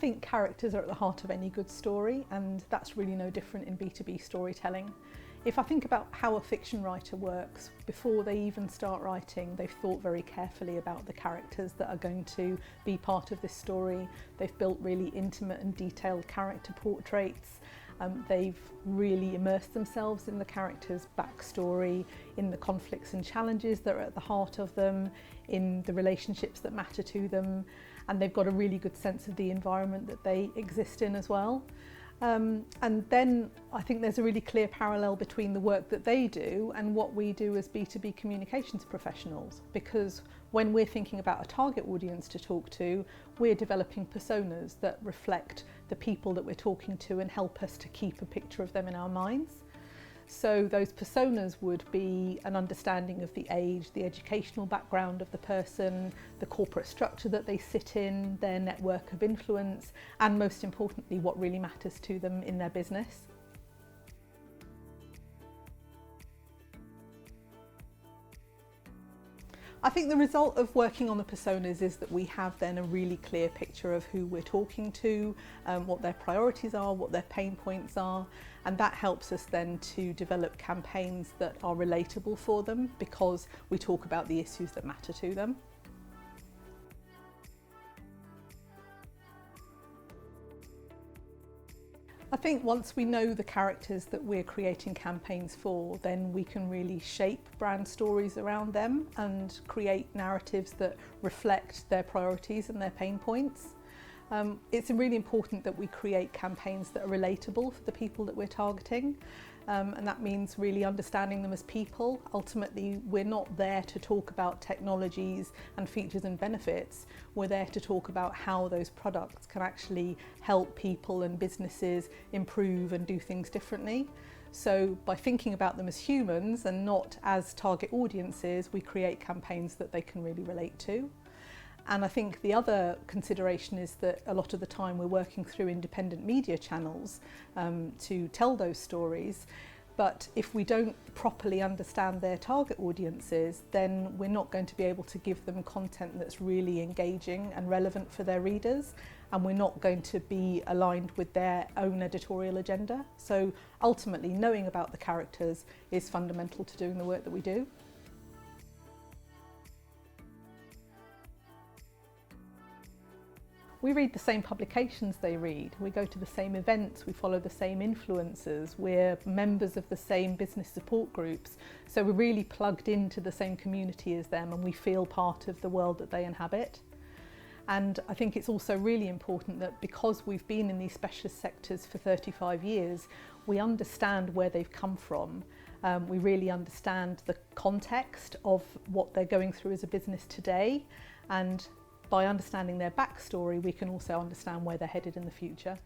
think characters are at the heart of any good story, and that's really no different in B2B storytelling. If I think about how a fiction writer works, before they even start writing, they've thought very carefully about the characters that are going to be part of this story. They've built really intimate and detailed character portraits. They've really immersed themselves in the characters' backstory, in the conflicts and challenges that are at the heart of them, in the relationships that matter to them, and they've got a really good sense of the environment that they exist in as well. And then I think there's a really clear parallel between the work that they do and what we do as B2B communications professionals, because when we're thinking about a target audience to talk to, we're developing personas that reflect the people that we're talking to and help us to keep a picture of them in our minds. So those personas would be an understanding of the age, the educational background of the person, the corporate structure that they sit in, their network of influence, and most importantly, what really matters to them in their business. I think the result of working on the personas is that we have then a really clear picture of who we're talking to, what their priorities are, what their pain points are, and that helps us then to develop campaigns that are relatable for them because we talk about the issues that matter to them. I think once we know the characters that we're creating campaigns for, then we can really shape brand stories around them and create narratives that reflect their priorities and their pain points. It's really important that we create campaigns that are relatable for the people that we're targeting. And that means really understanding them as people. Ultimately, we're not there to talk about technologies and features and benefits. We're there to talk about how those products can actually help people and businesses improve and do things differently. So by thinking about them as humans and not as target audiences, we create campaigns that they can really relate to. And I think the other consideration is that a lot of the time we're working through independent media channels to tell those stories. But if we don't properly understand their target audiences, then we're not going to be able to give them content that's really engaging and relevant for their readers. And we're not going to be aligned with their own editorial agenda. So ultimately, knowing about the characters is fundamental to doing the work that we do. We read the same publications they read, we go to the same events, we follow the same influencers, we're members of the same business support groups, so we're really plugged into the same community as them and we feel part of the world that they inhabit. And I think it's also really important that because we've been in these specialist sectors for 35 years, we understand where they've come from. We really understand the context of what they're going through as a business today, and by understanding their backstory, we can also understand where they're headed in the future.